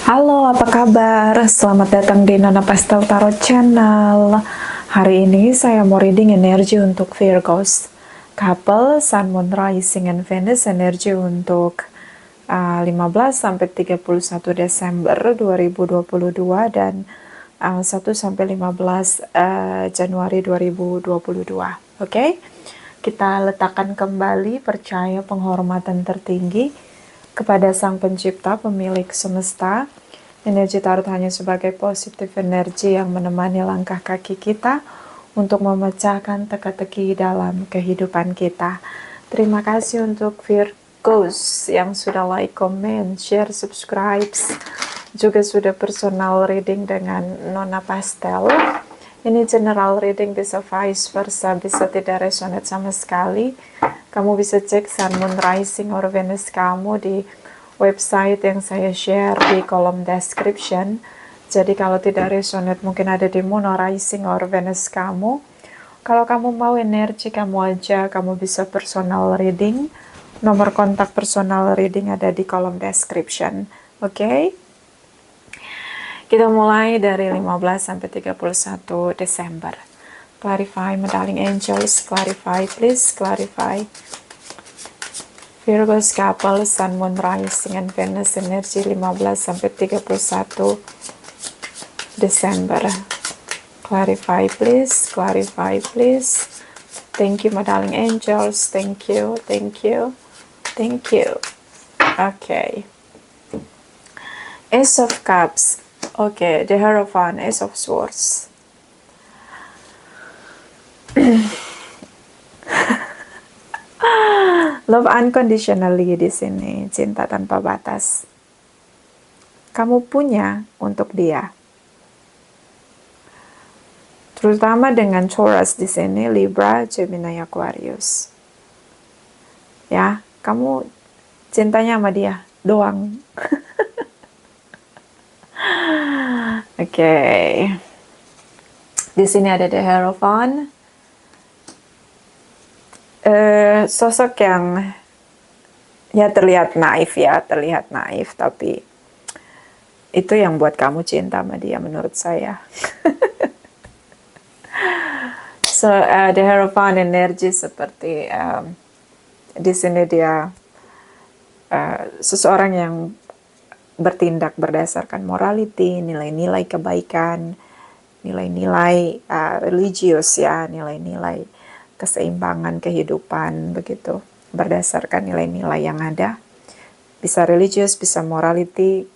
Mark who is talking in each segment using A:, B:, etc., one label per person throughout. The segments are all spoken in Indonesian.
A: Halo, apa kabar? Selamat datang di Nona Pastel Tarot Channel. Hari ini saya mau reading energi untuk Virgos, couple, Sun, Moon, Rising, and Venus, energi untuk 15 sampai 31 Desember 2022 dan 1 sampai 15 Januari 2022. Oke? Kita letakkan kembali percaya penghormatan tertinggi kepada Sang Pencipta, pemilik semesta. Energi tarot hanya sebagai positif energi yang menemani langkah kaki kita untuk memecahkan teka-teki dalam kehidupan kita. Terima kasih untuk Virgos yang sudah like, comment, share, subscribe, juga sudah personal reading dengan Nona Pastel. Ini general reading, bisa vice versa, bisa tidak resonate sama sekali. Kamu bisa cek Sun, Moon, Rising, or Venus kamu di website yang saya share di kolom description. Jadi kalau tidak resonate mungkin ada di Moon, Rising, or Venus kamu. Kalau kamu mau energi kamu aja, kamu bisa personal reading. Nomor kontak personal reading ada di kolom description. Oke? Kita mulai dari 15 sampai 31 Desember. Clarify, my darling angels, clarify, please clarify. Virgos couple, Sun, Moon, Rising, and Venus, energi 15 sampai 31 Desember. Clarify, please. Clarify, please. Thank you, my darling angels. Thank you, thank you, thank you. Okay. Ace of Cups. Okay, the Hierophant, Ace of Swords. Love unconditionally di sini, cinta tanpa batas. Kamu punya untuk dia. Terutama dengan Taurus di sini, Libra, Gemini, Aquarius. Ya, kamu cintanya sama dia doang. Oke. Di sini ada The Hierophant. Sosok yang ya terlihat naif, tapi itu yang buat kamu cinta sama dia menurut saya. So the Hierophant energi seperti di sini dia seseorang yang bertindak berdasarkan morality, nilai-nilai kebaikan, nilai-nilai religius ya, nilai-nilai keseimbangan kehidupan begitu, berdasarkan nilai-nilai yang ada, bisa religius, bisa morality.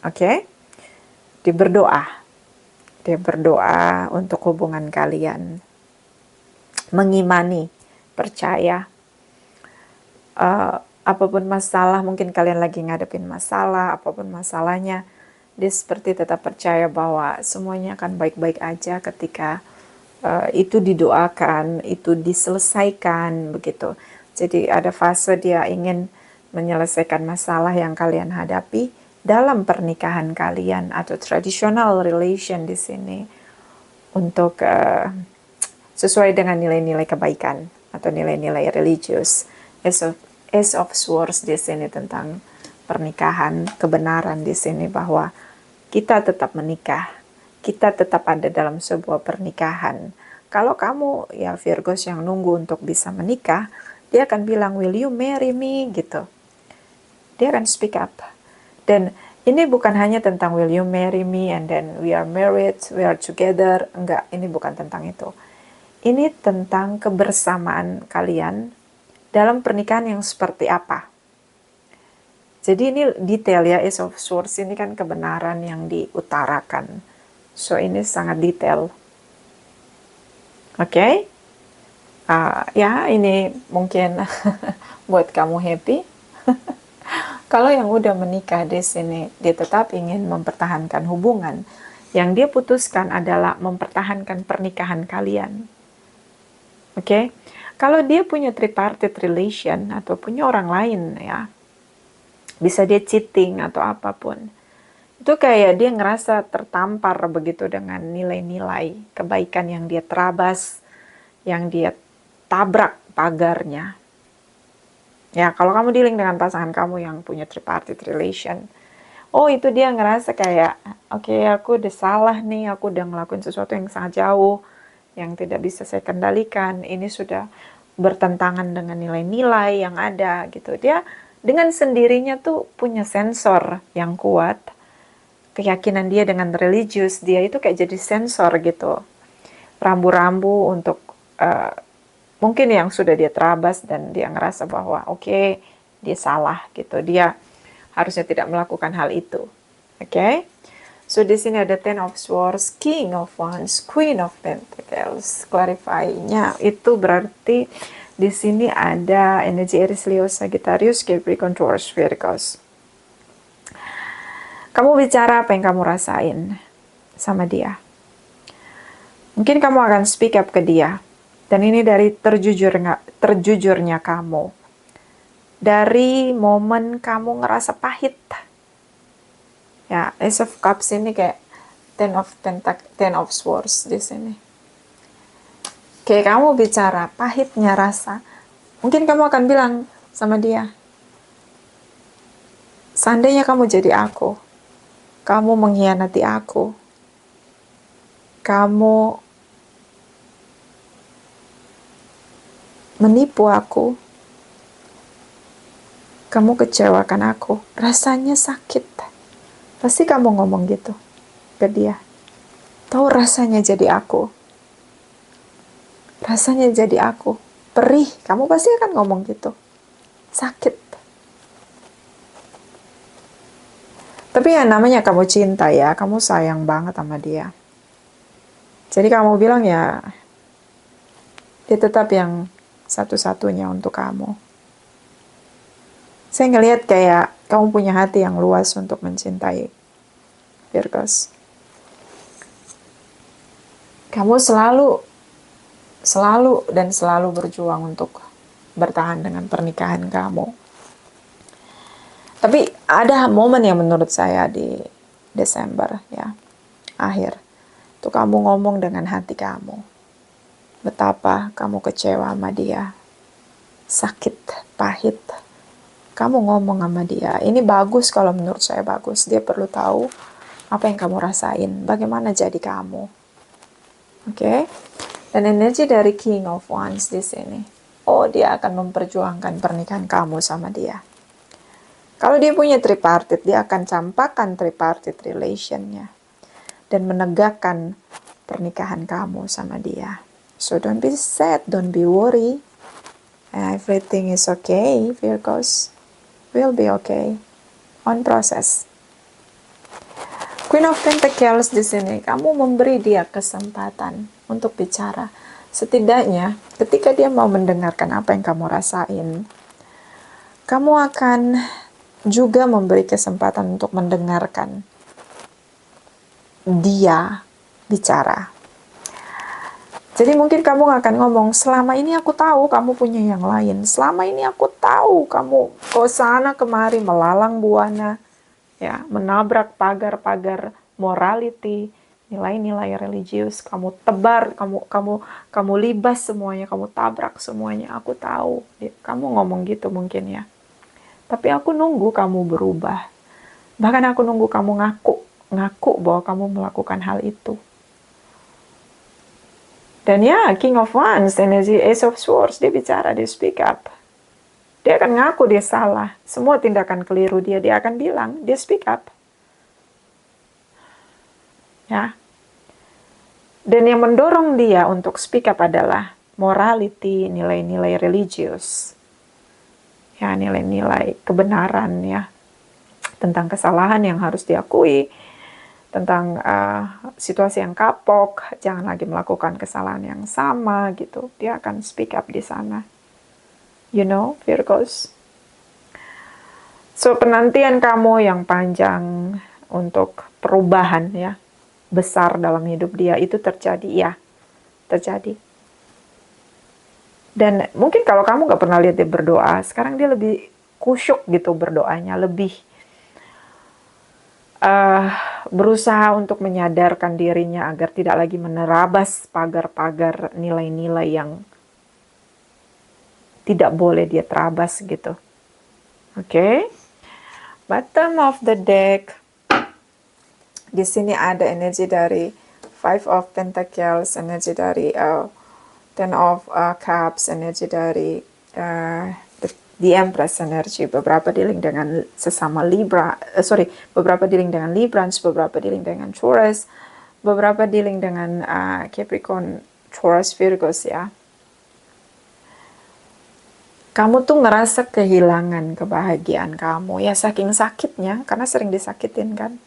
A: Oke? Dia berdoa untuk hubungan kalian, mengimani, percaya. Apapun masalah, mungkin kalian lagi ngadepin masalah, apapun masalahnya, dia seperti tetap percaya bahwa semuanya akan baik-baik aja ketika itu didoakan, itu diselesaikan begitu. Jadi ada fase dia ingin menyelesaikan masalah yang kalian hadapi dalam pernikahan kalian atau traditional relation di sini untuk sesuai dengan nilai-nilai kebaikan atau nilai-nilai religius. Ace of Swords di sini tentang pernikahan, kebenaran di sini bahwa kita tetap menikah. Kita tetap ada dalam sebuah pernikahan. Kalau kamu ya Virgos yang nunggu untuk bisa menikah, dia akan bilang, will you marry me? Gitu. Dia akan speak up. Dan ini bukan hanya tentang will you marry me and then we are married, we are together. Enggak, ini bukan tentang itu. Ini tentang kebersamaan kalian dalam pernikahan yang seperti apa. Jadi ini detail ya, Ace of Swords ini kan kebenaran yang diutarakan. So ini sangat detail. Oke? Ya ini mungkin buat kamu happy. Kalau yang udah menikah di sini, dia tetap ingin mempertahankan hubungan. Yang dia putuskan adalah mempertahankan pernikahan kalian. Oke? Kalau dia punya tripartite relation atau punya orang lain ya, bisa dia cheating atau apapun. Itu kayak dia ngerasa tertampar begitu dengan nilai-nilai kebaikan yang dia terabas, yang dia tabrak pagarnya. Ya, kalau kamu dealing dengan pasangan kamu yang punya tripartite relation, Oh, itu dia ngerasa kayak, oke, aku udah salah nih, aku udah ngelakuin sesuatu yang sangat jauh, yang tidak bisa saya kendalikan, ini sudah bertentangan dengan nilai-nilai yang ada gitu. Dia dengan sendirinya tuh punya sensor yang kuat, keyakinan dia dengan religius, dia itu kayak jadi sensor gitu, rambu-rambu untuk mungkin yang sudah dia terabas dan dia ngerasa bahwa oke, dia salah gitu, dia harusnya tidak melakukan hal itu. Oke. So di sini ada Ten of Swords, King of Wands, Queen of Pentacles. Clarify-nya itu berarti di sini ada energi Aries, Leo, Sagittarius, Capricorn, Taurus, Virgos. Kamu bicara apa yang kamu rasain sama dia. Mungkin kamu akan speak up ke dia. Dan ini dari terjujurnya kamu. Dari momen kamu ngerasa pahit. Ya, Ace of Cups ini kayak Ten of Swords di sini. Kayak kamu bicara pahitnya rasa. Mungkin kamu akan bilang sama dia, seandainya kamu jadi aku, kamu mengkhianati aku, kamu menipu aku, kamu kecewakan aku, rasanya sakit. Pasti kamu ngomong gitu ke dia. Tahu rasanya jadi aku. Rasanya jadi aku. Perih, kamu pasti akan ngomong gitu. Sakit. Tapi ya namanya kamu cinta ya, kamu sayang banget sama dia. Jadi kamu bilang ya, dia tetap yang satu-satunya untuk kamu. Saya ngelihat kayak kamu punya hati yang luas untuk mencintai Virgos. Kamu selalu berjuang untuk bertahan dengan pernikahan kamu. Tapi ada momen yang menurut saya di Desember ya, akhir. Itu kamu ngomong dengan hati kamu. Betapa kamu kecewa sama dia. Sakit, pahit. Kamu ngomong sama dia. Ini bagus kalau menurut saya bagus. Dia perlu tahu apa yang kamu rasain. Bagaimana jadi kamu. Oke? Dan energi dari King of Wands di sini. Oh, dia akan memperjuangkan pernikahan kamu sama dia. Kalau dia punya tripartite, dia akan campakkan tripartite relationnya dan menegakkan pernikahan kamu sama dia. So don't be sad, don't be worry. Everything is okay, Virgos. Will be okay. On process. Queen of Pentacles di sini, kamu memberi dia kesempatan untuk bicara. Setidaknya, ketika dia mau mendengarkan apa yang kamu rasain, kamu akan juga memberi kesempatan untuk mendengarkan dia bicara. Jadi mungkin kamu akan ngomong, selama ini aku tahu kamu punya yang lain. Selama ini aku tahu kamu ke sana kemari melalang buana, ya, menabrak pagar-pagar morality, nilai-nilai religius, kamu tebar, kamu libas semuanya, kamu tabrak semuanya. Aku tahu. Kamu ngomong gitu mungkin ya. Tapi aku nunggu kamu berubah. Bahkan aku nunggu kamu ngaku bahwa kamu melakukan hal itu. Dan ya, King of Wands, energi Ace of Swords, dia bicara, dia speak up. Dia akan ngaku dia salah. Semua tindakan keliru dia akan bilang, dia speak up. Ya. Dan yang mendorong dia untuk speak up adalah morality, nilai-nilai religius. Ya, nilai-nilai kebenaran ya. Tentang kesalahan yang harus diakui, tentang situasi yang kapok, jangan lagi melakukan kesalahan yang sama gitu. Dia akan speak up di sana. You know, Virgos. So, penantian kamu yang panjang untuk perubahan ya, besar dalam hidup dia, itu terjadi ya. Terjadi. Dan mungkin kalau kamu gak pernah lihat dia berdoa, sekarang dia lebih kusyuk gitu berdoanya, lebih berusaha untuk menyadarkan dirinya agar tidak lagi menerabas pagar-pagar nilai-nilai yang tidak boleh dia terabas gitu. Oke. Bottom of the deck. Di sini ada energi dari Five of Pentacles, energi dari Ten of Cups, energi dari the Empress energy. Beberapa dealing dengan sesama Libra, beberapa dealing dengan Librans, beberapa dealing dengan Taurus, beberapa dealing dengan Capricorn, Taurus, Virgos ya. Kamu tuh ngerasa kehilangan kebahagiaan kamu ya, saking sakitnya, karena sering disakitin kan.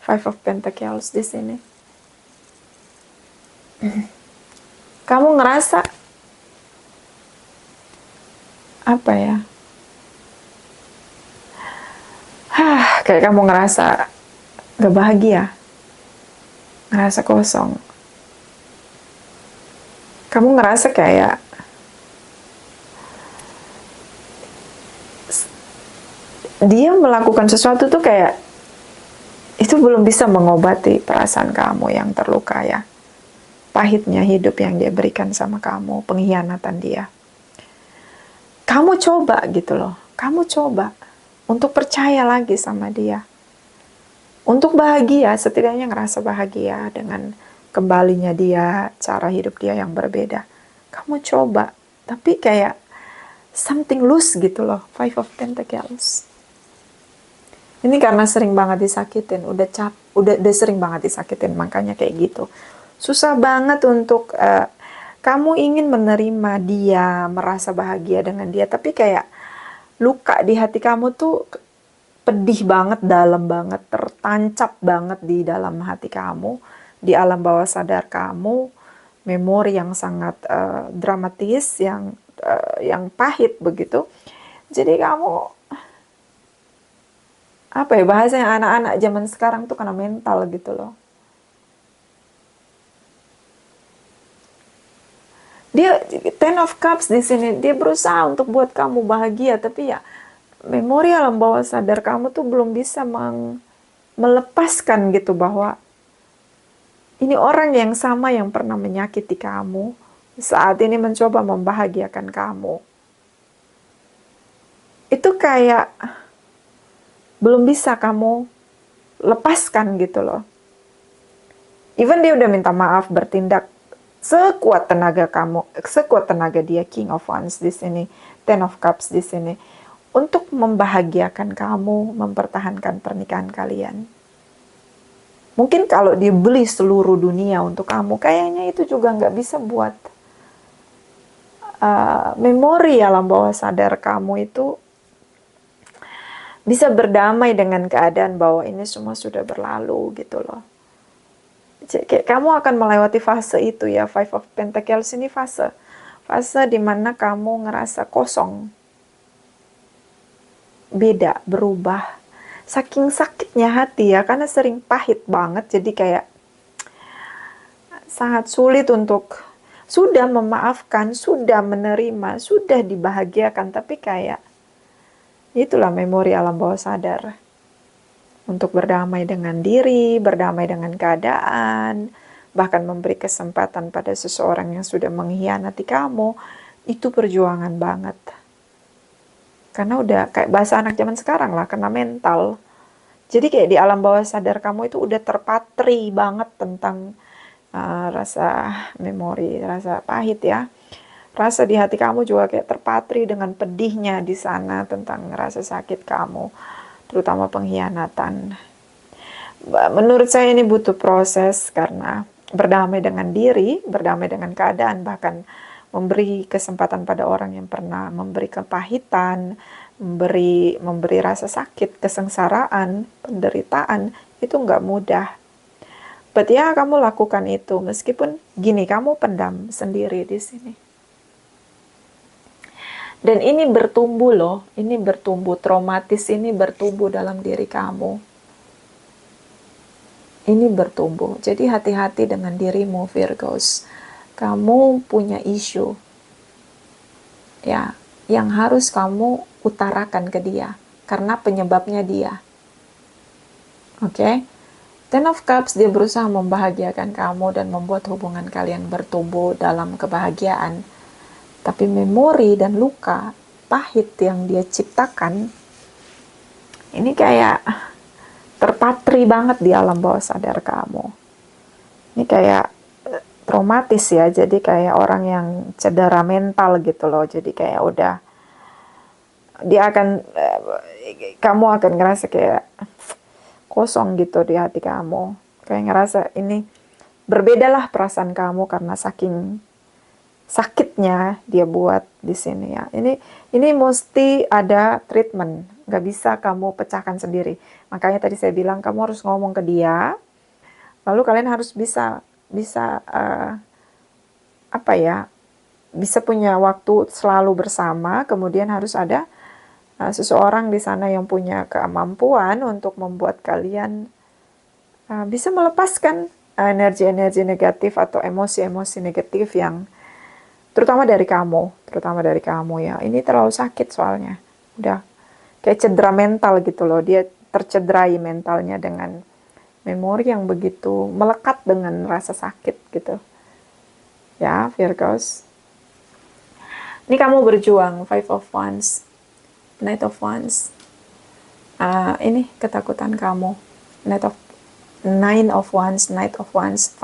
A: Five of Pentacles di sini. Kamu ngerasa apa ya? Kayak kamu ngerasa gak bahagia, ngerasa kosong. Kamu ngerasa kayak dia melakukan sesuatu tuh kayak itu belum bisa mengobati perasaan kamu yang terluka ya. Pahitnya hidup yang dia berikan sama kamu, pengkhianatan dia. Kamu coba gitu loh, kamu coba untuk percaya lagi sama dia. Untuk bahagia, setidaknya ngerasa bahagia dengan kembalinya dia, cara hidup dia yang berbeda. Kamu coba, tapi kayak something loose gitu loh, Five of Pentacles. Ini karena sering banget disakitin, udah sering banget disakitin, makanya kayak gitu. Susah banget untuk kamu ingin menerima dia, merasa bahagia dengan dia, tapi kayak luka di hati kamu tuh pedih banget, dalam banget, tertancap banget di dalam hati kamu, di alam bawah sadar kamu, memori yang sangat dramatis, yang pahit begitu. Jadi kamu apa ya bahasanya, anak-anak zaman sekarang tuh kena mental gitu loh. Dia Ten of Cups di sini, dia berusaha untuk buat kamu bahagia, tapi ya memori alam bawah sadar kamu tuh belum bisa melepaskan gitu bahwa ini orang yang sama yang pernah menyakiti kamu, saat ini mencoba membahagiakan kamu. Itu kayak belum bisa kamu lepaskan gitu loh. Even dia udah minta maaf, bertindak sekuat tenaga kamu, sekuat tenaga dia, King of Wands di sini, Ten of Cups di sini, untuk membahagiakan kamu, mempertahankan pernikahan kalian. Mungkin kalau dia beli seluruh dunia untuk kamu, kayaknya itu juga nggak bisa buat memori alam bawah sadar kamu itu bisa berdamai dengan keadaan bahwa ini semua sudah berlalu gitu loh. Kayak kamu akan melewati fase itu ya, Five of Pentacles ini fase dimana kamu ngerasa kosong, beda, berubah, saking sakitnya hati ya, karena sering pahit banget, jadi kayak sangat sulit untuk sudah memaafkan, sudah menerima, sudah dibahagiakan, tapi kayak itulah memori alam bawah sadar. Untuk berdamai dengan diri, berdamai dengan keadaan, bahkan memberi kesempatan pada seseorang yang sudah mengkhianati kamu, itu perjuangan banget. Karena udah kayak bahasa anak zaman sekarang lah, kena mental. Jadi kayak di alam bawah sadar kamu itu udah terpatri banget tentang rasa memori, rasa pahit ya. Rasa di hati kamu juga kayak terpatri dengan pedihnya di sana tentang rasa sakit kamu, terutama pengkhianatan. Menurut saya ini butuh proses, karena berdamai dengan diri, berdamai dengan keadaan, bahkan memberi kesempatan pada orang yang pernah memberi kepahitan, memberi rasa sakit, kesengsaraan, penderitaan, itu nggak mudah. But ya kamu lakukan itu, meskipun gini kamu pendam sendiri di sini. Dan ini bertumbuh loh, ini bertumbuh, traumatis ini bertumbuh dalam diri kamu. Ini bertumbuh, jadi hati-hati dengan dirimu Virgos. Kamu punya isu, ya, yang harus kamu utarakan ke dia, karena penyebabnya dia. Oke? Ten of Cups, dia berusaha membahagiakan kamu dan membuat hubungan kalian bertumbuh dalam kebahagiaan. Tapi memori dan luka pahit yang dia ciptakan Ini kayak terpatri banget di alam bawah sadar kamu. Ini kayak traumatis ya, jadi kayak orang yang cedera mental gitu loh. Jadi kayak udah, dia akan, kamu akan ngerasa kayak kosong gitu di hati kamu. Kayak ngerasa ini, berbedalah perasaan kamu karena saking sakitnya dia buat di sini ya. Ini mesti ada treatment, nggak bisa kamu pecahkan sendiri. Makanya tadi saya bilang kamu harus ngomong ke dia, lalu kalian harus bisa bisa apa ya, bisa punya waktu selalu bersama. Kemudian harus ada seseorang di sana yang punya kemampuan untuk membuat kalian bisa melepaskan energi-energi negatif atau emosi-emosi negatif yang terutama dari kamu ya. Ini terlalu sakit soalnya. Udah kayak cedera mental gitu loh. Dia tercederai mentalnya dengan memori yang begitu melekat dengan rasa sakit gitu. Ya, Virgos. Ini kamu berjuang, Five of Wands, Knight of Wands. Ini ketakutan kamu. Nine of Wands, Knight of Wands,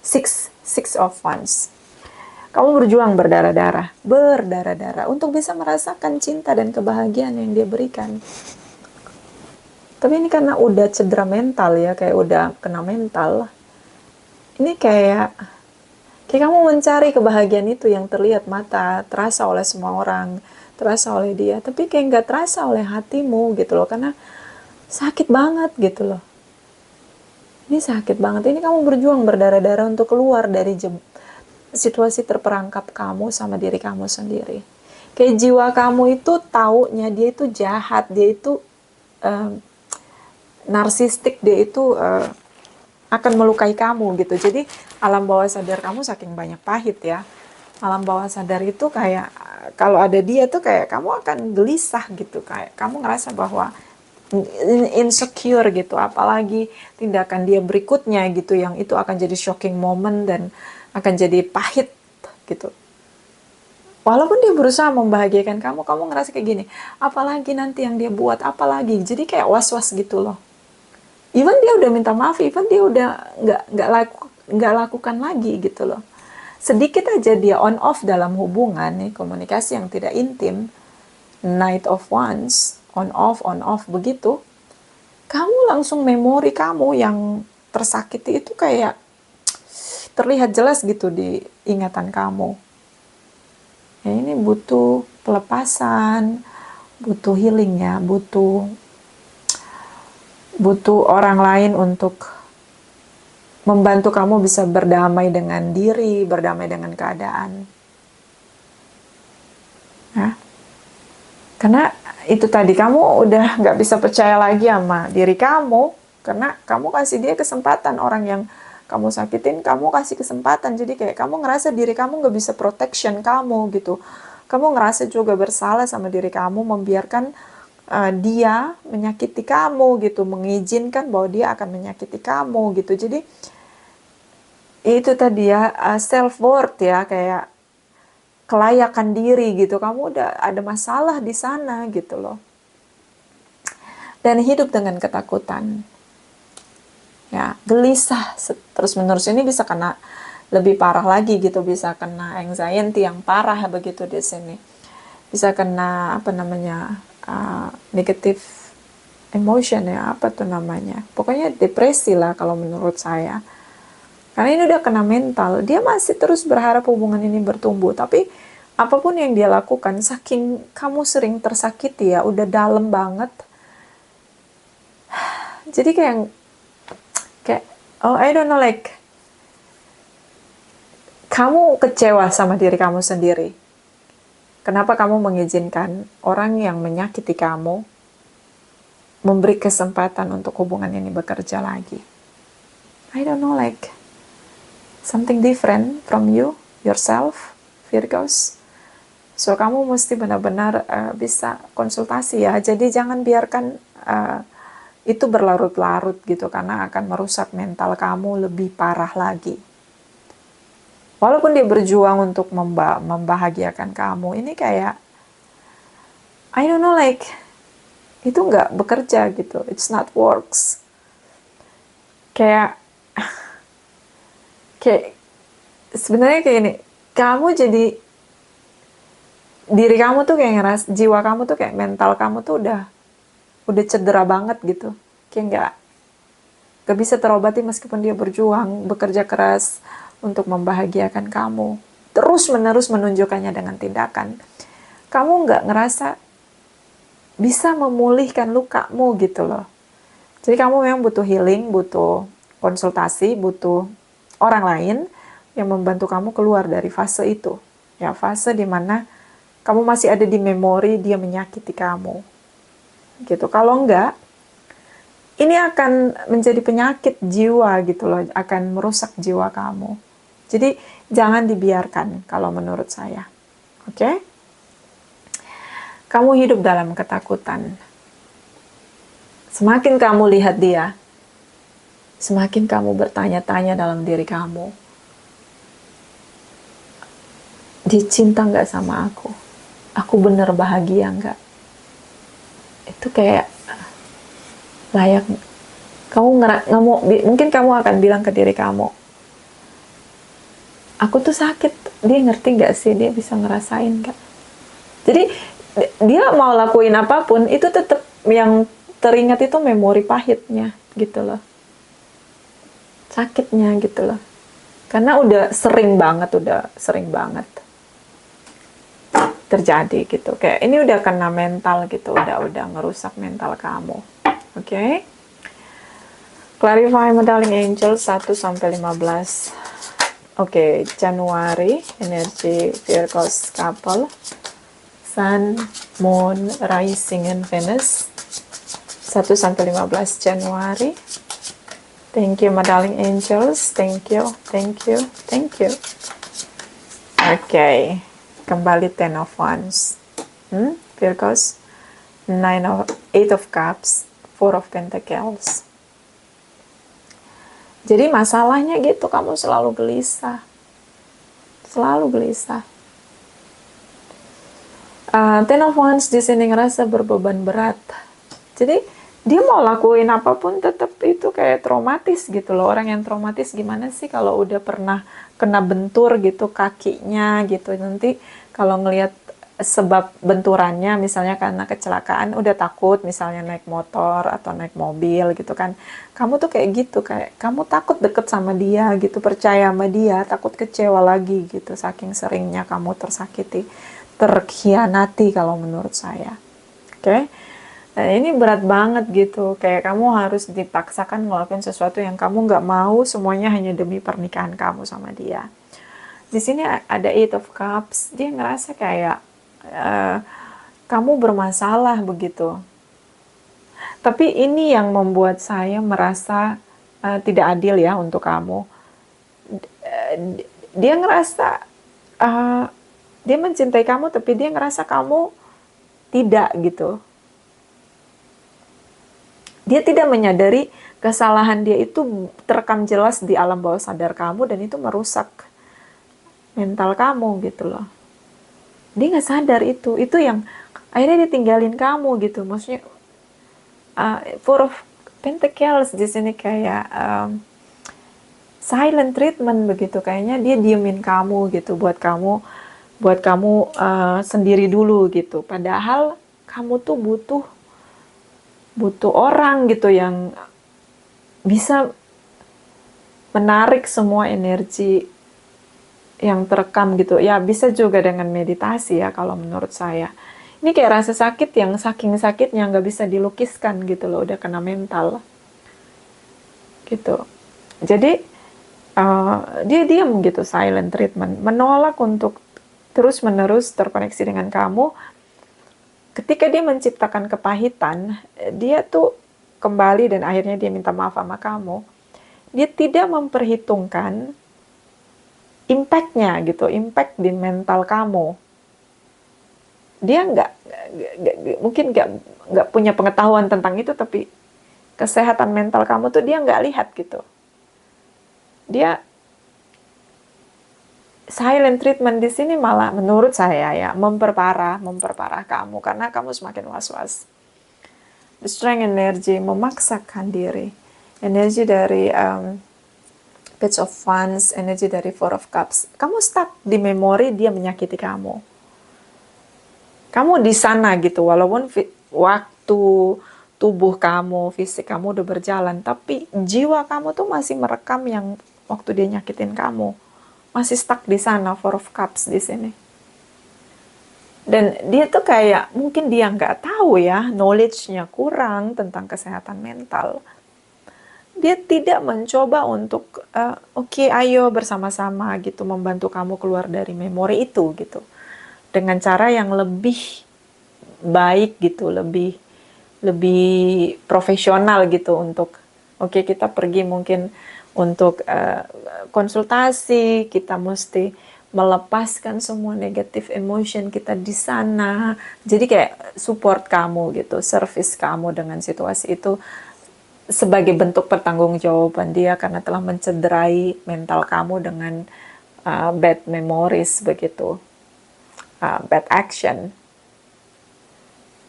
A: Six of Wands. Kamu berjuang berdarah-darah untuk bisa merasakan cinta dan kebahagiaan yang dia berikan. Tapi ini karena udah cedera mental ya, kayak udah kena mental. Ini kayak kamu mencari kebahagiaan itu yang terlihat mata, terasa oleh semua orang, terasa oleh dia, tapi kayak nggak terasa oleh hatimu gitu loh, karena sakit banget gitu loh. Ini sakit banget. Ini kamu berjuang berdarah-darah untuk keluar dari situasi terperangkap kamu sama diri kamu sendiri. Kayak jiwa kamu itu taunya dia itu jahat, dia itu narsistik, dia itu akan melukai kamu gitu. Jadi alam bawah sadar kamu saking banyak pahit ya. Alam bawah sadar itu kayak kalau ada dia tuh kayak kamu akan gelisah gitu, kayak kamu ngerasa bahwa insecure gitu, apalagi tindakan dia berikutnya gitu yang itu akan jadi shocking moment dan akan jadi pahit gitu. Walaupun dia berusaha membahagiakan kamu, kamu ngerasa kayak gini, apalagi nanti yang dia buat, apalagi, jadi kayak was-was gitu loh. Even dia udah minta maaf, even dia udah nggak lakukan lagi gitu loh. Sedikit aja dia on off dalam hubungan nih, komunikasi yang tidak intim, Knight of Wands, on off begitu, kamu langsung memori kamu yang tersakiti itu kayak terlihat jelas gitu di ingatan kamu. Ya ini butuh pelepasan, butuh healing ya, butuh orang lain untuk membantu kamu bisa berdamai dengan diri, berdamai dengan keadaan. Ya. Karena itu tadi kamu udah nggak bisa percaya lagi sama diri kamu, karena kamu kasih dia kesempatan, orang yang kamu sakitin kamu kasih kesempatan, jadi kayak kamu ngerasa diri kamu nggak bisa protection kamu gitu. Kamu ngerasa juga bersalah sama diri kamu, membiarkan dia menyakiti kamu gitu, mengizinkan bahwa dia akan menyakiti kamu gitu. Jadi itu tadi ya, self worth ya, kayak kelayakan diri gitu. Kamu udah ada masalah di sana gitu loh. Dan hidup dengan ketakutan. Ya, gelisah terus menerus. Ini bisa kena lebih parah lagi gitu, bisa kena anxiety yang parah begitu di sini. Bisa kena apa namanya? Negative emotion ya, apa tuh namanya? Pokoknya depresi lah kalau menurut saya. Karena ini udah kena mental, dia masih terus berharap hubungan ini bertumbuh, tapi apapun yang dia lakukan, saking kamu sering tersakiti ya, udah dalam banget. Jadi kayak oh I don't know, like kamu kecewa sama diri kamu sendiri. Kenapa kamu mengizinkan orang yang menyakiti kamu memberi kesempatan untuk hubungan ini bekerja lagi? I don't know, like something different from you, yourself, Virgos. So kamu mesti benar-benar bisa konsultasi ya. Jadi jangan biarkan itu berlarut-larut gitu, karena akan merusak mental kamu lebih parah lagi. Walaupun dia berjuang untuk membahagiakan kamu, ini kayak I don't know, like itu nggak bekerja gitu, it's not works. Kayak kayak sebenarnya kayak ini, kamu jadi diri kamu tuh kayak ngeras, jiwa kamu tuh kayak mental kamu tuh udah cedera banget gitu, kayak nggak bisa terobati meskipun dia berjuang bekerja keras untuk membahagiakan kamu, terus menerus menunjukkannya dengan tindakan. Kamu nggak ngerasa bisa memulihkan lukamu gitu loh. Jadi kamu memang butuh healing, butuh konsultasi, butuh orang lain yang membantu kamu keluar dari fase itu. Ya, fase dimana kamu masih ada di memori dia menyakiti kamu. Gitu. Kalau enggak, ini akan menjadi penyakit jiwa gitu loh, akan merusak jiwa kamu. Jadi jangan dibiarkan kalau menurut saya. Oke? Kamu hidup dalam ketakutan. Semakin kamu lihat dia, semakin kamu bertanya-tanya dalam diri kamu, dia cinta nggak sama aku? Aku bener bahagia nggak? Itu kayak layak. Mungkin kamu akan bilang ke diri kamu, aku tuh sakit, dia ngerti nggak sih? Dia bisa ngerasain nggak? Jadi dia mau lakuin apapun, itu tetap yang teringat itu memori pahitnya gitu loh, sakitnya gitu loh, karena udah sering banget terjadi gitu. Kayak ini udah kena mental gitu, udah ngerusak mental kamu. Oke? Clarify modeling angel 1 sampai 15. Oke, Januari energi Virgo couple, Sun, Moon, Rising, and Venus 1 sampai 15 Januari. Thank you, my darling angels. Thank you. Oke, kembali Ten of Wands. Virgos, 8 of Cups, 4 of Pentacles. Jadi masalahnya gitu, kamu selalu gelisah. Ten of Wands di sini ngerasa berbeban berat. Jadi dia mau lakuin apapun tetap itu kayak traumatis gitu loh. Orang yang traumatis gimana sih kalau udah pernah kena bentur gitu kakinya gitu. Nanti kalau ngelihat sebab benturannya misalnya karena kecelakaan, udah takut misalnya naik motor atau naik mobil gitu kan. Kamu tuh kayak gitu, kayak kamu takut deket sama dia gitu, percaya sama dia, takut kecewa lagi gitu, saking seringnya kamu tersakiti, terkhianati kalau menurut saya. Oke? Nah, ini berat banget gitu, kayak kamu harus dipaksakan ngelakuin sesuatu yang kamu nggak mau, semuanya hanya demi pernikahan kamu sama dia. Di sini ada Eight of Cups, dia ngerasa kayak kamu bermasalah begitu. Tapi ini yang membuat saya merasa tidak adil ya untuk kamu. Dia ngerasa dia mencintai kamu, tapi dia ngerasa kamu tidak gitu. Dia tidak menyadari kesalahan dia itu terekam jelas di alam bawah sadar kamu, dan itu merusak mental kamu gitu loh. Dia nggak sadar itu yang akhirnya ditinggalin kamu gitu. Maksudnya Four of Pentacles di sini kayak silent treatment begitu, kayaknya dia diemin kamu gitu buat kamu sendiri dulu gitu. Padahal kamu tuh butuh orang gitu yang bisa menarik semua energi yang terekam gitu. Ya bisa juga dengan meditasi ya kalau menurut saya. Ini kayak rasa sakit yang saking sakitnya nggak bisa dilukiskan gitu loh, udah kena mental gitu. Jadi dia diam gitu, silent treatment, menolak untuk terus menerus terkoneksi dengan kamu. Ketika dia menciptakan kepahitan, dia tuh kembali dan akhirnya dia minta maaf sama kamu. Dia tidak memperhitungkan impact-nya gitu, impact di mental kamu. Dia mungkin nggak punya pengetahuan tentang itu, tapi kesehatan mental kamu tuh dia nggak lihat gitu. Dia silent treatment di sini malah menurut saya ya memperparah kamu, karena kamu semakin was-was. The strength energy, memaksakan diri. Energi dari Page of Wands, energi dari Four of Cups. Kamu stuck di memori dia menyakiti kamu. Kamu di sana gitu, walaupun waktu tubuh kamu, fisik kamu udah berjalan, tapi jiwa kamu tuh masih merekam yang waktu dia nyakitin kamu. Masih stuck di sana, Four of Cups di sini. Dan dia tuh kayak, mungkin dia nggak tahu ya, knowledge-nya kurang tentang kesehatan mental. Dia tidak mencoba untuk, oke, ayo bersama-sama gitu, membantu kamu keluar dari memori itu gitu. Dengan cara yang lebih baik gitu, lebih profesional gitu untuk, oke, kita pergi mungkin untuk konsultasi, kita mesti melepaskan semua negatif emotion kita di sana. Jadi kayak support kamu gitu, service kamu dengan situasi itu sebagai bentuk pertanggungjawaban dia karena telah mencederai mental kamu dengan bad memories begitu, bad action.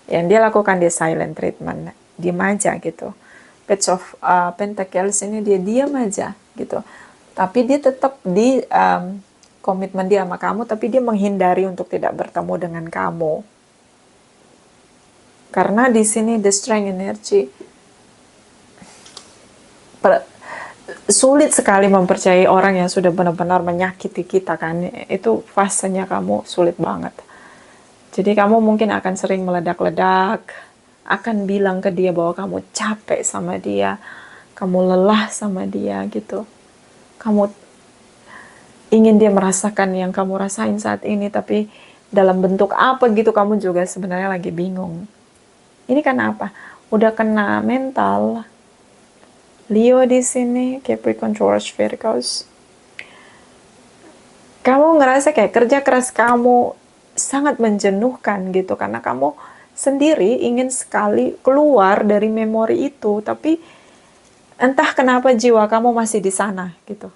A: Yang dia lakukan, dia silent treatment, diam aja gitu. Page of Pentacles ini dia diam aja gitu. Tapi dia tetap di komitmen dia sama kamu, tapi dia menghindari untuk tidak bertemu dengan kamu. Karena di sini the strength energy, sulit sekali mempercayai orang yang sudah benar-benar menyakiti kita kan. Itu fasenya kamu sulit banget. Jadi kamu mungkin akan sering meledak-ledak, akan bilang ke dia bahwa kamu capek sama dia, kamu lelah sama dia gitu. Kamu ingin dia merasakan yang kamu rasain saat ini, tapi dalam bentuk apa gitu kamu juga sebenarnya lagi bingung. Ini karena apa? Udah kena mental. Leo di sini, Capricorn, Taurus, Virgos. Kamu ngerasa kayak kerja keras kamu sangat menjenuhkan gitu, karena kamu sendiri ingin sekali keluar dari memori itu, tapi entah kenapa jiwa kamu masih di sana gitu.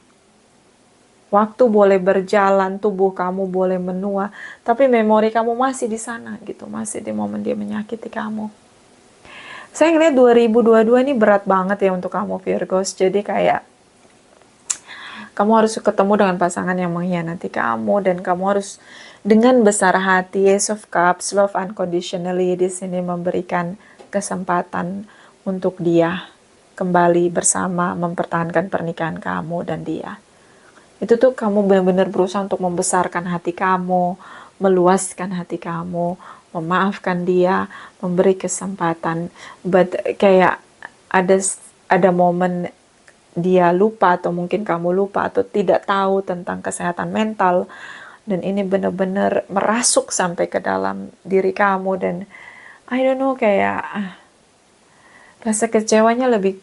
A: Waktu boleh berjalan, tubuh kamu boleh menua, tapi memori kamu masih di sana gitu, masih di momen dia menyakiti kamu. Saya ngeliat 2022 ini berat banget ya untuk kamu Virgos. Jadi kayak kamu harus ketemu dengan pasangan yang mengkhianati kamu, dan kamu harus dengan besar hati, Ace of Cups, love unconditionally di sini memberikan kesempatan untuk dia kembali bersama, mempertahankan pernikahan kamu dan dia. Itu tuh kamu benar-benar berusaha untuk membesarkan hati kamu, meluaskan hati kamu, memaafkan dia, memberi kesempatan. But kayak ada momen dia lupa, atau mungkin kamu lupa, atau tidak tahu tentang kesehatan mental, dan ini benar-benar merasuk sampai ke dalam diri kamu, dan I don't know, kayak rasa kecewanya lebih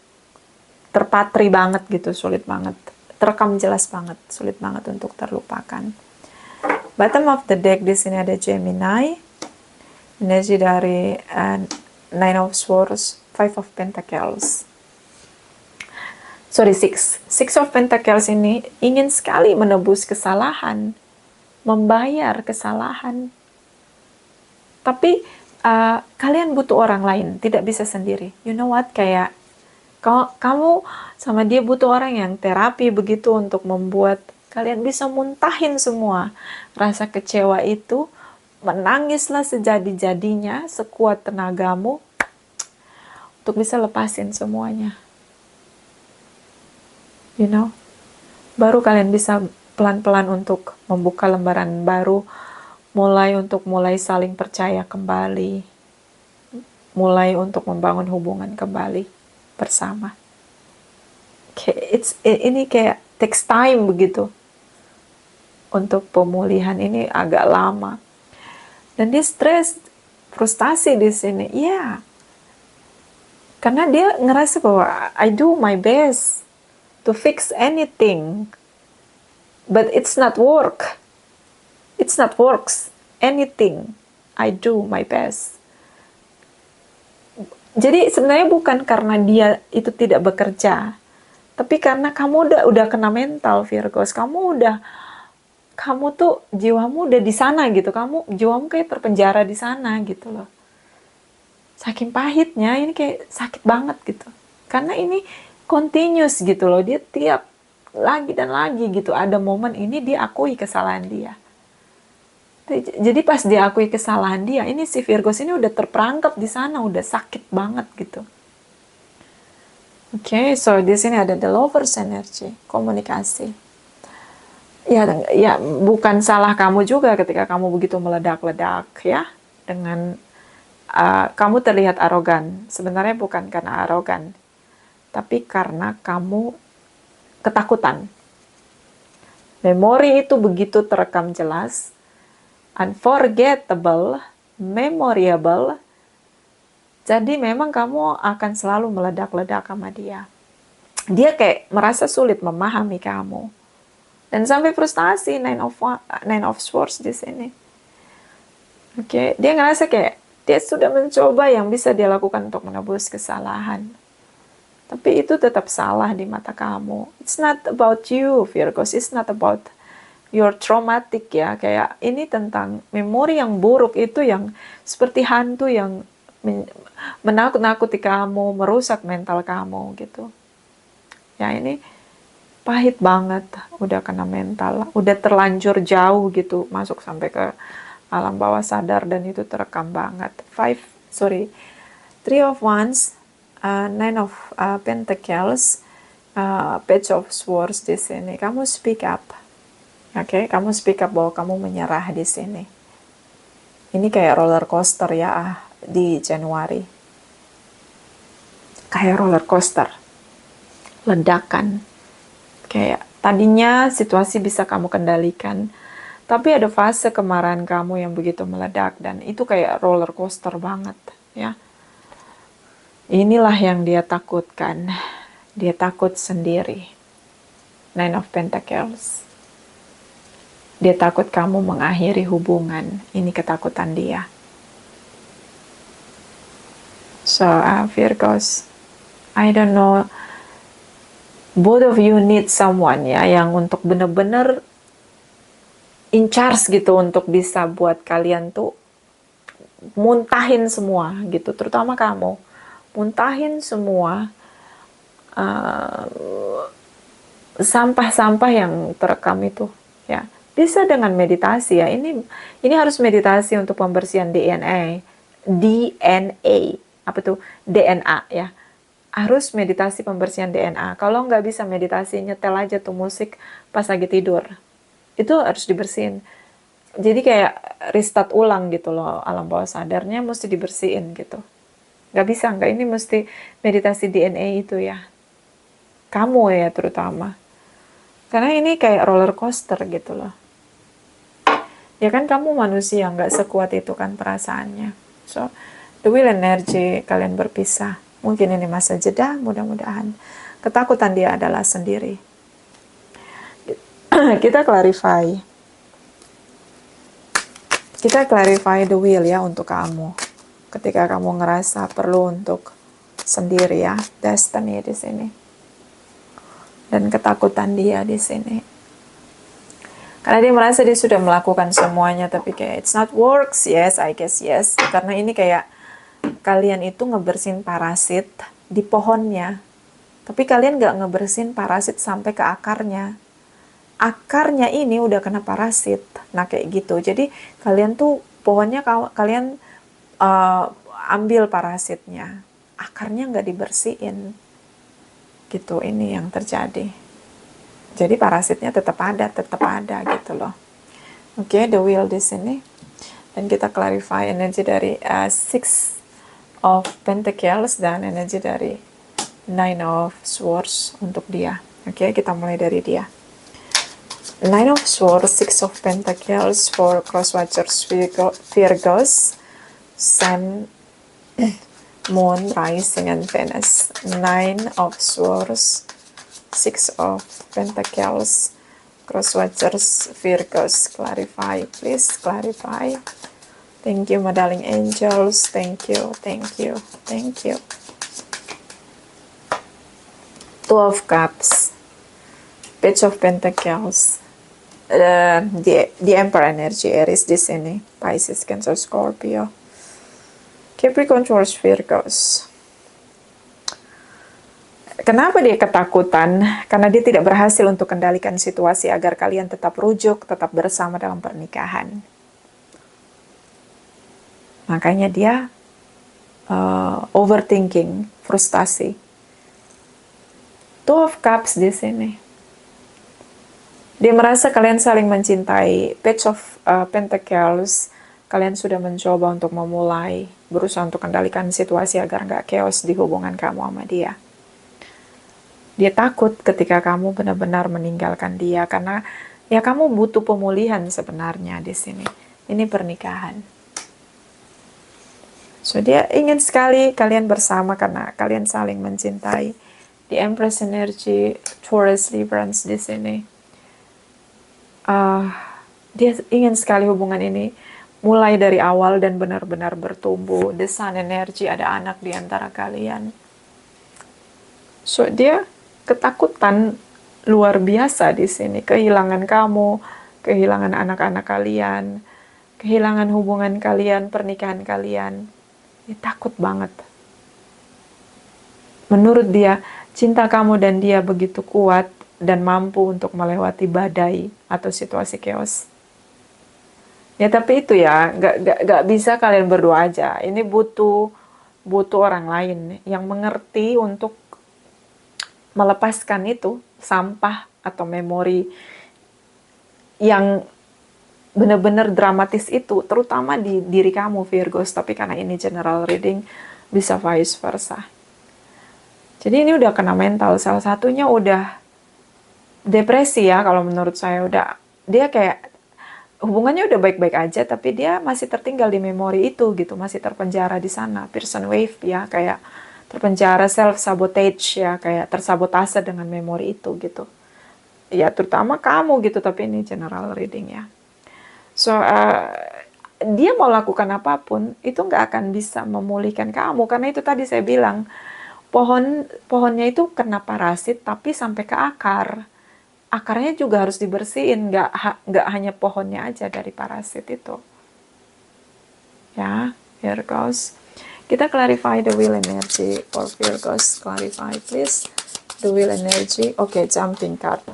A: terpatri banget gitu, sulit banget. Terekam jelas banget, sulit banget untuk terlupakan. Bottom of the deck di sini ada Gemini, energi dari Nine of Swords, Five of Pentacles. Six of Pentacles ini ingin sekali menebus kesalahan, membayar kesalahan. Tapi kalian butuh orang lain, tidak bisa sendiri. You know what, kayak kamu sama dia butuh orang yang terapi begitu untuk membuat kalian bisa muntahin semua rasa kecewa itu, menangislah sejadi-jadinya, sekuat tenagamu untuk bisa lepasin semuanya. You know, baru kalian bisa pelan-pelan untuk membuka lembaran baru, mulai saling percaya kembali, mulai untuk membangun hubungan kembali bersama. Ini kayak takes time begitu. Untuk pemulihan ini agak lama. Dan dia stres, frustasi di sini. Ya. Karena dia ngerasa bahwa I do my best to fix anything. But it's not work. It's not works. Anything. I do my best. Jadi sebenarnya bukan karena dia itu tidak bekerja, tapi karena kamu udah kena mental Virgos. Kamu tuh jiwamu udah di sana gitu. Jiwamu kayak terpenjara di sana gitu loh. Saking pahitnya, ini kayak sakit banget gitu. Karena ini continuous gitu loh, dia tiap lagi dan lagi gitu, ada momen ini dia akui kesalahan dia. Jadi pas dia akui kesalahan dia, ini si Virgos ini udah terperangkap di sana, udah sakit banget gitu. Oke, so di sini ada the lovers energy, komunikasi. Ya, bukan salah kamu juga ketika kamu begitu meledak-ledak ya, dengan kamu terlihat arogan. Sebenarnya bukan karena arogan, tapi karena kamu ketakutan. Memori itu begitu terekam jelas, unforgettable, memorable. Jadi memang kamu akan selalu meledak-ledak sama dia. Dia kayak merasa sulit memahami kamu. Dan sampai frustasi, Nine of Swords di sini. Oke, dia ngerasa kayak dia sudah mencoba yang bisa dia lakukan untuk menebus kesalahan. Tapi itu tetap salah di mata kamu. It's not about you, Virgos. It's not about your traumatic ya. Kayak ini tentang memori yang buruk itu yang seperti hantu yang menakut-nakuti kamu, merusak mental kamu gitu. Ya ini pahit banget, udah kena mental, udah terlanjur jauh gitu, masuk sampai ke alam bawah sadar dan itu terekam banget. Three of Wands, Nine of Pentacles, Page of Swords di sini. Kamu speak up, oke? Kamu speak up bahwa kamu menyerah di sini. Ini kayak roller coaster ya di Januari. Kayak roller coaster, ledakan. Kayak tadinya situasi bisa kamu kendalikan, tapi ada fase kemarahan kamu yang begitu meledak dan itu kayak roller coaster banget ya. Inilah yang dia takutkan. Dia takut sendiri. Nine of Pentacles. Dia takut kamu mengakhiri hubungan. Ini ketakutan dia. So, Virgos, I don't know, both of you need someone ya, yang untuk bener-bener in charge gitu, untuk bisa buat kalian tuh muntahin semua gitu, terutama kamu. Muntahin semua sampah-sampah yang terekam itu ya. Bisa dengan meditasi ya. Ini harus meditasi untuk pembersihan DNA. Apa tuh? DNA ya. Harus meditasi pembersihan DNA. Kalau nggak bisa meditasi, nyetel aja tuh musik pas lagi tidur. Itu harus dibersihin. Jadi kayak restart ulang gitu loh, alam bawah sadarnya mesti dibersihin gitu. Nggak bisa, nggak, ini mesti meditasi DNA itu ya. Kamu ya terutama. Karena ini kayak roller coaster gitu loh. Ya kan kamu manusia, nggak sekuat itu kan perasaannya. So, the will energy kalian berpisah. Mungkin ini masa jeda, mudah-mudahan. Ketakutan dia adalah sendiri. Kita clarify. Kita clarify the will ya untuk kamu. Ketika kamu ngerasa perlu untuk sendiri ya, destiny di sini. Dan ketakutan dia di sini. Karena dia merasa dia sudah melakukan semuanya, tapi kayak it's not works. Yes, I guess yes. Karena ini kayak kalian itu ngebersihin parasit di pohonnya. Tapi kalian gak ngebersihin parasit sampai ke akarnya. Akarnya ini udah kena parasit. Nah kayak gitu. Jadi kalian tuh pohonnya kalian ambil parasitnya. Akarnya gak dibersihin. Gitu, ini yang terjadi. Jadi parasitnya tetap ada gitu loh. Oke, the will di sini. Dan kita clarify energi dari Six of Pentacles dan energi dari Nine of Swords untuk dia. Oke, kita mulai dari dia. Nine of Swords, Six of Pentacles for Crosswatchers Virgos, Sun, Moon, Rising, and Venus. Nine of Swords, Six of Pentacles, Crosswatchers Virgos. Clarify, please clarify. Thank you, my darling angels. Thank you, thank you, thank you. Two of Cups, Page of Pentacles, the Emperor energy, Aries di sini, Pisces, Cancer, Scorpio. Capricorn towards Virgos. Kenapa dia ketakutan? Karena dia tidak berhasil untuk kendalikan situasi agar kalian tetap rujuk, tetap bersama dalam pernikahan. Makanya dia overthinking, frustasi. Two of Cups di sini. Dia merasa kalian saling mencintai. Page of Pentacles, kalian sudah mencoba untuk memulai, berusaha untuk kendalikan situasi agar nggak chaos di hubungan kamu sama dia. Dia takut ketika kamu benar-benar meninggalkan dia, karena ya kamu butuh pemulihan sebenarnya di sini. Ini pernikahan. So dia ingin sekali kalian bersama karena kalian saling mencintai. The Empress energy, Taurus, Librans di sini. Dia ingin sekali hubungan ini mulai dari awal dan benar-benar bertumbuh. The Sun energy, ada anak di antara kalian. So dia ketakutan luar biasa di sini, kehilangan kamu, kehilangan anak-anak kalian, kehilangan hubungan kalian, pernikahan kalian. Dia takut banget. Menurut dia, cinta kamu dan dia begitu kuat dan mampu untuk melewati badai atau situasi chaos. Ya tapi itu ya, gak bisa kalian berdua aja. Ini butuh orang lain yang mengerti untuk melepaskan itu sampah atau memori yang benar-benar dramatis itu, terutama di diri kamu Virgos. Tapi karena ini general reading, bisa vice versa. Jadi ini udah kena mental, salah satunya udah depresi ya kalau menurut saya. Udah, dia kayak hubungannya udah baik-baik aja, tapi dia masih tertinggal di memori itu gitu, masih terpenjara di sana. Pearson wave ya, kayak terpenjara, self-sabotage ya, kayak tersabotase dengan memori itu gitu. Ya terutama kamu gitu, tapi ini general reading ya. So, dia mau lakukan apapun, itu nggak akan bisa memulihkan kamu, karena itu tadi saya bilang, pohonnya itu kena parasit tapi sampai ke akar. Akarnya juga harus dibersihin, nggak hanya pohonnya aja dari parasit itu. Ya, Virgos. Kita clarify the will energy for Virgos. Clarify please the will energy. Oke, jumping card.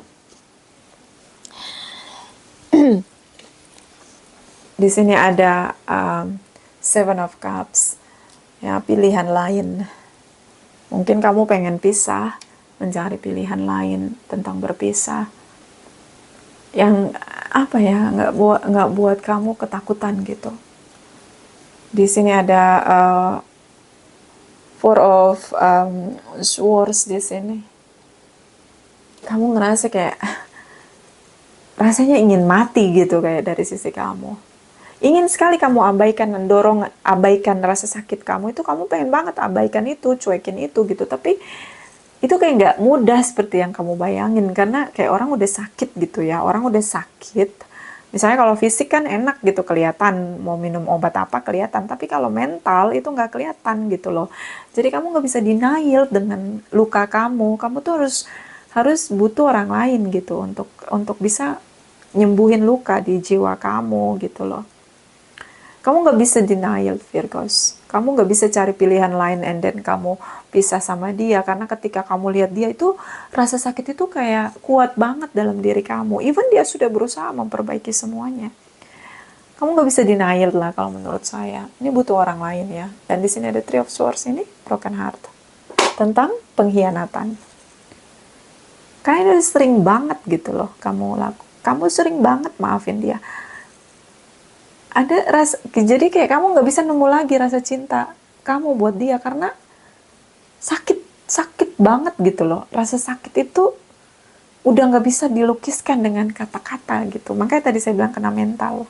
A: Di sini ada Seven of Cups. Ya, pilihan lain. Mungkin kamu pengen pisah, mencari pilihan lain tentang berpisah. Yang apa ya, nggak buat kamu ketakutan gitu. Di sini ada Four of Swords di sini. Kamu ngerasa kayak rasanya ingin mati gitu, kayak dari sisi kamu. Ingin sekali kamu abaikan, mendorong abaikan rasa sakit kamu itu, kamu pengen banget abaikan itu, cuekin itu gitu. Tapi itu kayak nggak mudah seperti yang kamu bayangin, karena kayak orang udah sakit gitu ya. Orang udah sakit. Misalnya kalau fisik kan enak gitu, kelihatan mau minum obat apa kelihatan. Tapi kalau mental itu nggak kelihatan gitu loh. Jadi kamu nggak bisa denial dengan luka kamu. Kamu tuh harus butuh orang lain gitu untuk bisa nyembuhin luka di jiwa kamu gitu loh. Kamu nggak bisa denial Virgos. Kamu nggak bisa cari pilihan lain and then kamu pisah sama dia. Karena ketika kamu lihat dia itu, rasa sakit itu kayak kuat banget dalam diri kamu. Even dia sudah berusaha memperbaiki semuanya. Kamu nggak bisa denial lah kalau menurut saya. Ini butuh orang lain ya. Dan di sini ada Three of Swords ini, broken heart. Tentang pengkhianatan. Karena ini sering banget gitu loh kamu sering banget maafin dia. Ada rasa, jadi kayak kamu nggak bisa nemu lagi rasa cinta kamu buat dia karena sakit banget gitu loh. Rasa sakit itu udah nggak bisa dilukiskan dengan kata-kata gitu. Makanya tadi saya bilang kena mental.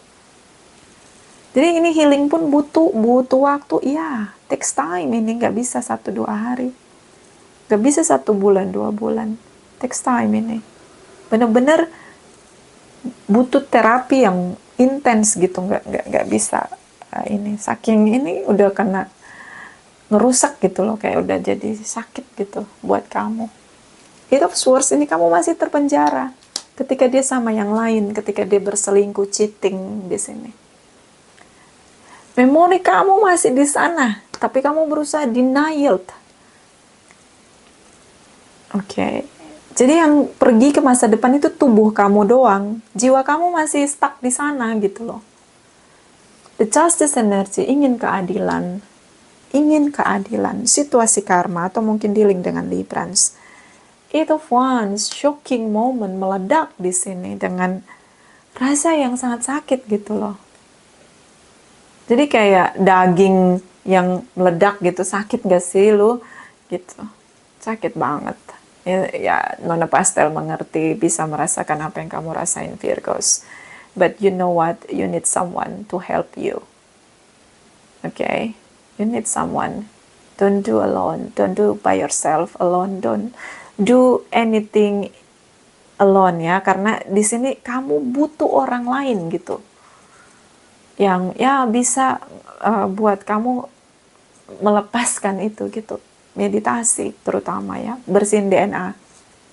A: Jadi ini healing pun butuh waktu. Ya, takes time. Ini nggak bisa 1-2 hari, nggak bisa 1 bulan 2 bulan. Takes time ini. Bener-bener butuh terapi yang intens gitu, nggak bisa ini, saking ini udah kena ngerusak gitu loh, kayak udah jadi sakit gitu buat kamu. Eight of Swords ini kamu masih terpenjara ketika dia sama yang lain, ketika dia berselingkuh, cheating di sini. Memori kamu masih di sana, tapi kamu berusaha denial. Oke. Jadi yang pergi ke masa depan itu tubuh kamu doang. Jiwa kamu masih stuck di sana gitu loh. The justice energy ingin keadilan. Ingin keadilan. Situasi karma atau mungkin dealing dengan Librans. Eight of Wands, shocking moment meledak di sini dengan rasa yang sangat sakit gitu loh. Jadi kayak daging yang meledak gitu, sakit gak sih lu? Gitu. Sakit banget. Ya, Nona Pastel mengerti, bisa merasakan apa yang kamu rasain, Virgos. But you know what? You need someone to help you. Okay? You need someone. Don't do alone. Don't do by yourself alone. Don't do anything alone ya. Karena di sini kamu butuh orang lain gitu. Yang ya bisa buat kamu melepaskan itu gitu. Meditasi terutama ya, bersihin DNA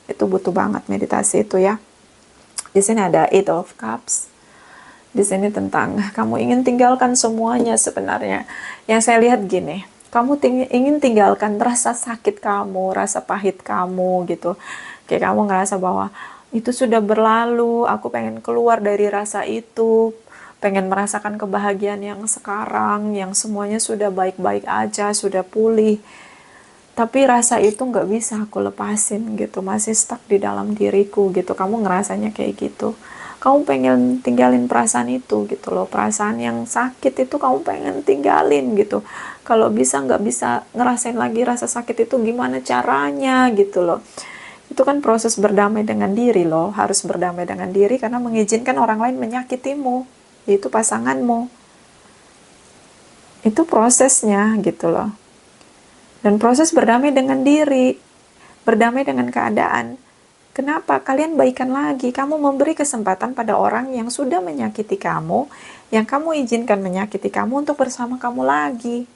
A: itu butuh banget meditasi itu ya. Di sini ada Eight of Cups. Di sini tentang kamu ingin tinggalkan semuanya sebenarnya. Yang saya lihat gini, kamu ingin tinggalkan rasa sakit kamu, rasa pahit kamu gitu. Kayak kamu ngerasa bahwa itu sudah berlalu, aku pengen keluar dari rasa itu, pengen merasakan kebahagiaan yang sekarang, yang semuanya sudah baik-baik aja, sudah pulih. Tapi rasa itu nggak bisa aku lepasin gitu, masih stuck di dalam diriku gitu. Kamu ngerasanya kayak gitu. Kamu pengen tinggalin perasaan itu gitu loh. Perasaan yang sakit itu kamu pengen tinggalin gitu. Kalau bisa nggak bisa ngerasain lagi rasa sakit itu gimana caranya gitu loh. Itu kan proses berdamai dengan diri loh. Harus berdamai dengan diri karena mengizinkan orang lain menyakitimu. Yaitu pasanganmu. Itu prosesnya gitu loh. Dan proses berdamai dengan diri, berdamai dengan keadaan. Kenapa? Kalian baikan lagi. Kamu memberi kesempatan pada orang yang sudah menyakiti kamu, yang kamu izinkan menyakiti kamu untuk bersama kamu lagi.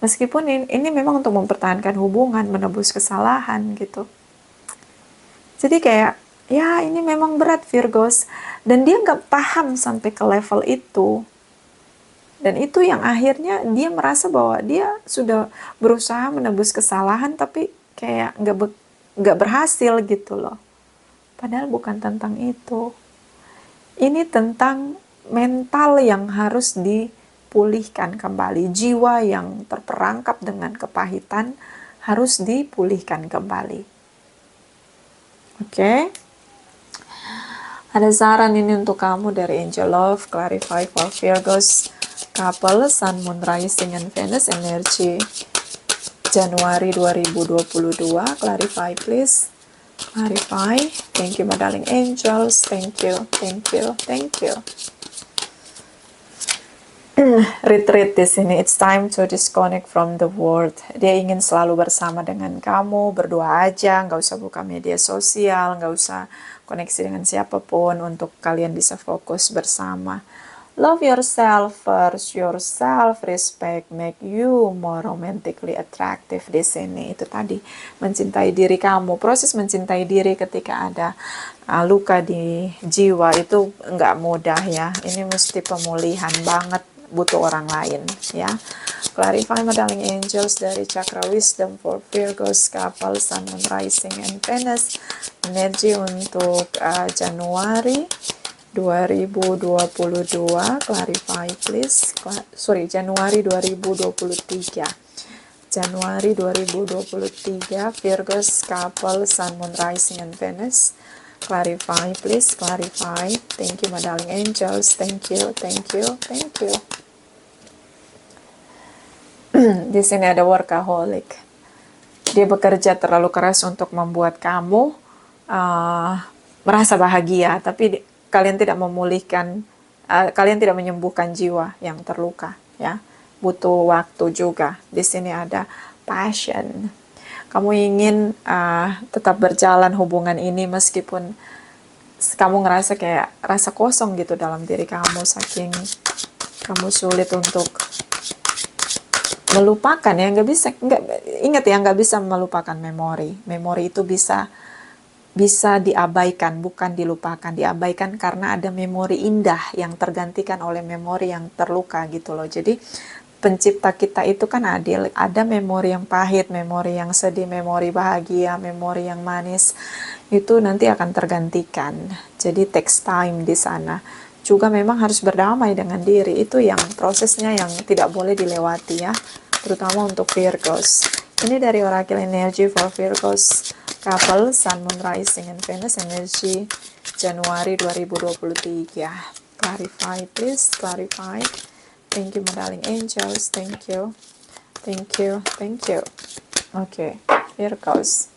A: Meskipun ini memang untuk mempertahankan hubungan, menebus kesalahan gitu. Jadi kayak, ya ini memang berat Virgos. Dan dia nggak paham sampai ke level itu. Dan itu yang akhirnya dia merasa bahwa dia sudah berusaha menebus kesalahan tapi kayak nggak berhasil gitu loh. Padahal bukan tentang itu. Ini tentang mental yang harus dipulihkan kembali. Jiwa yang terperangkap dengan kepahitan harus dipulihkan kembali. Oke. Ada saran ini untuk kamu dari Angel Love, Clarify for Virgos. Couple, Sun, Moon, Rising, and Venus energy Januari 2022. Clarify please. Clarify. Thank you my darling angels. Thank you. Thank you. Thank you. Retreat di sini. It's time to disconnect from the world. Dia ingin selalu bersama dengan kamu, berdua aja, nggak usah buka media sosial, nggak usah koneksi dengan siapapun untuk kalian bisa fokus bersama. Love yourself first, your self-respect make you more romantically attractive di sini. Itu tadi, mencintai diri kamu. Proses mencintai diri ketika ada luka di jiwa itu nggak mudah ya. Ini mesti pemulihan banget, butuh orang lain ya. Clarify my darling angels dari Chakra Wisdom for Virgos, couple, Sun, Moon, Rising, and Venus. Energi untuk Januari 2022, clarify please. Januari 2023. Januari 2023, Virgos, couple, Sun, Moon, Rising, and Venus. Clarify please, clarify. Thank you my darling angels. Thank you, thank you, thank you. Di sini ada workaholic. Dia bekerja terlalu keras untuk membuat kamu merasa bahagia, tapi kalian tidak memulihkan, kalian tidak menyembuhkan jiwa yang terluka, ya. Butuh waktu juga. Di sini ada passion. Kamu ingin tetap berjalan hubungan ini meskipun kamu ngerasa kayak rasa kosong gitu dalam diri kamu, saking kamu sulit untuk melupakan ya, nggak bisa, nggak ingat ya, nggak bisa melupakan memori. Memori itu bisa bisa diabaikan, bukan dilupakan, diabaikan karena ada memori indah yang tergantikan oleh memori yang terluka gitu loh. Jadi pencipta kita itu kan adil, ada memori yang pahit, memori yang sedih, memori bahagia, memori yang manis, itu nanti akan tergantikan. Jadi takes time di sana. Juga memang harus berdamai dengan diri, itu yang prosesnya yang tidak boleh dilewati ya, terutama untuk Virgos. Ini dari Oracle Energy for Virgos Couple, Sun, Moon, Rising, and Venus Energy Januari 2023. Clarify please, clarify. Thank you my darling angels, thank you. Thank you, thank you. Oke, Virgos.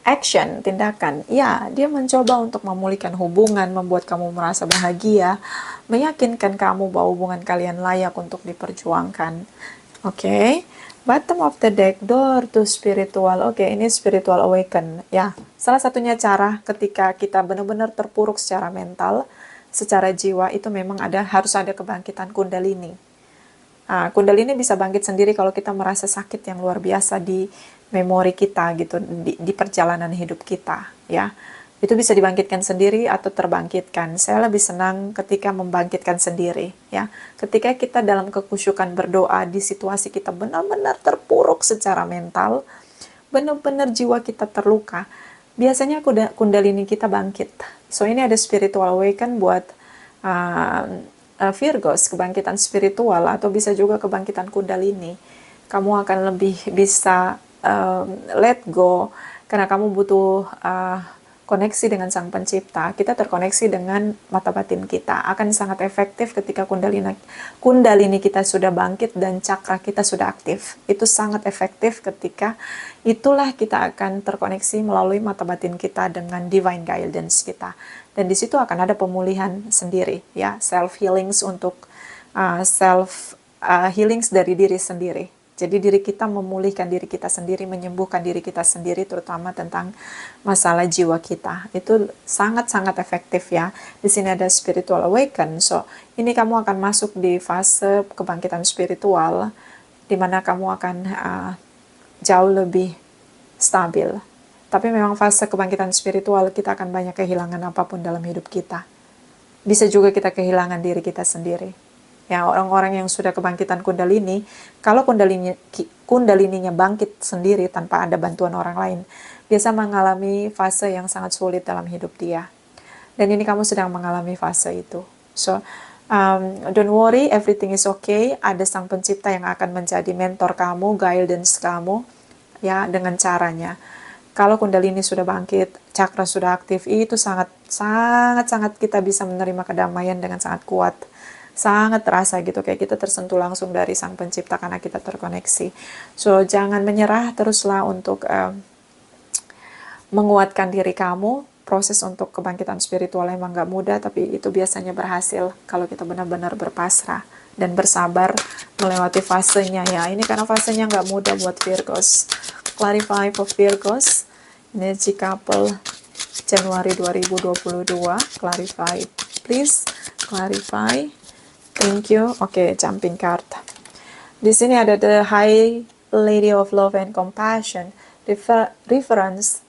A: Action, tindakan. Ya, dia mencoba untuk memulihkan hubungan, membuat kamu merasa bahagia, meyakinkan kamu bahwa hubungan kalian layak untuk diperjuangkan. Oke. Bottom of the deck, door to spiritual. Oke, ini spiritual awaken. Ya, salah satunya cara ketika kita benar-benar terpuruk secara mental, secara jiwa, itu memang harus ada kebangkitan kundalini. Kundalini bisa bangkit sendiri kalau kita merasa sakit yang luar biasa di memori kita gitu, di perjalanan hidup kita ya. Itu bisa dibangkitkan sendiri atau terbangkitkan. Saya lebih senang ketika membangkitkan sendiri ya. Ketika kita dalam kekusyukan berdoa di situasi kita benar-benar terpuruk secara mental, benar-benar jiwa kita terluka, biasanya kundalini kita bangkit. So ini ada spiritual awaken buat Virgos, kebangkitan spiritual, atau bisa juga kebangkitan kundalini. Kamu akan lebih bisa let go karena kamu butuh koneksi dengan Sang Pencipta. Kita terkoneksi dengan mata batin kita. Akan sangat efektif ketika kundalini kita sudah bangkit dan cakra kita sudah aktif. Itu sangat efektif ketika itulah kita akan terkoneksi melalui mata batin kita dengan divine guidance kita. Dan di situ akan ada pemulihan sendiri ya, self healings untuk self healings dari diri sendiri. Jadi diri kita memulihkan diri kita sendiri, menyembuhkan diri kita sendiri, terutama tentang masalah jiwa kita. Itu sangat-sangat efektif ya. Di sini ada spiritual awaken. So, ini kamu akan masuk di fase kebangkitan spiritual, di mana kamu akan jauh lebih stabil. Tapi memang fase kebangkitan spiritual kita akan banyak kehilangan apapun dalam hidup kita. Bisa juga kita kehilangan diri kita sendiri. Ya, orang-orang yang sudah kebangkitan kundalini, kalau kundalininya bangkit sendiri tanpa ada bantuan orang lain, biasa mengalami fase yang sangat sulit dalam hidup dia. Dan ini kamu sedang mengalami fase itu. So, don't worry, everything is okay. Ada Sang Pencipta yang akan menjadi mentor kamu, guidance kamu, ya, dengan caranya. Kalau kundalini sudah bangkit, cakra sudah aktif, itu sangat kita bisa menerima kedamaian dengan sangat kuat. Sangat terasa gitu, kayak kita tersentuh langsung dari Sang Pencipta karena kita terkoneksi. So, jangan menyerah, teruslah untuk menguatkan diri kamu. Proses untuk kebangkitan spiritual emang gak mudah, tapi itu biasanya berhasil kalau kita benar-benar berpasrah dan bersabar melewati fasenya ya. Ini karena fasenya gak mudah buat Virgos. Clarify for Virgos, energy couple Januari 2022. Clarify, please. Clarify. Thank you. Oke, jumping card. Di sini ada the High Lady of Love and Compassion, reference,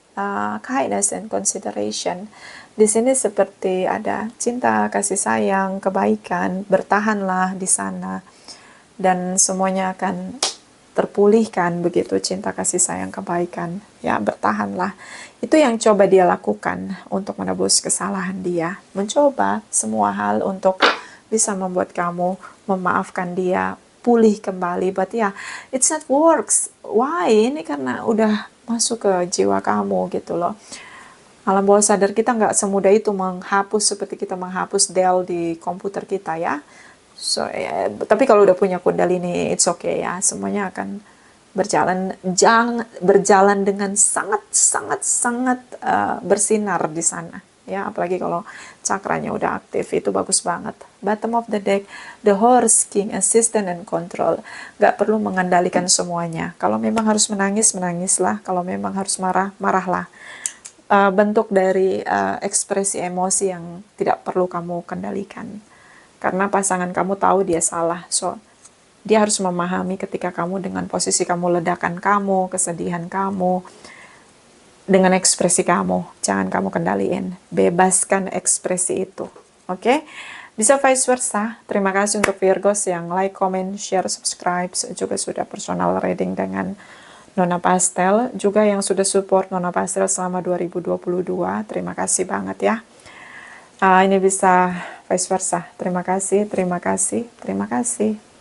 A: kindness and consideration. Di sini seperti ada cinta, kasih sayang, kebaikan, bertahanlah di sana, dan semuanya akan terpulihkan begitu, cinta, kasih sayang, kebaikan, ya, bertahanlah. Itu yang coba dia lakukan untuk menebus kesalahan dia, mencoba semua hal untuk bisa membuat kamu memaafkan dia, pulih kembali. But ya, it's not works. Why? Ini karena udah masuk ke jiwa kamu gitu loh. Alam bawah sadar kita nggak semudah itu menghapus seperti kita menghapus Dell di komputer kita ya. So, tapi kalau udah punya kundalini, it's okay ya. Semuanya akan berjalan dengan sangat bersinar di sana. Ya, apalagi kalau cakranya udah aktif, itu bagus banget. Bottom of the deck, the horse, king, assistant, and control. Gak perlu mengendalikan semuanya. Kalau memang harus menangis, menangislah. Kalau memang harus marah, marahlah. Bentuk dari ekspresi emosi yang tidak perlu kamu kendalikan. Karena pasangan kamu tahu dia salah. So, dia harus memahami ketika kamu dengan posisi kamu, ledakan kamu, kesedihan kamu, dengan ekspresi kamu. Jangan kamu kendaliin. Bebaskan ekspresi itu. Oke? Bisa vice versa. Terima kasih untuk Virgos yang like, comment, share, subscribe. Juga sudah personal reading dengan Nona Pastel. Juga yang sudah support Nona Pastel selama 2022. Terima kasih banget ya. Ini bisa vice versa. Terima kasih, terima kasih, terima kasih.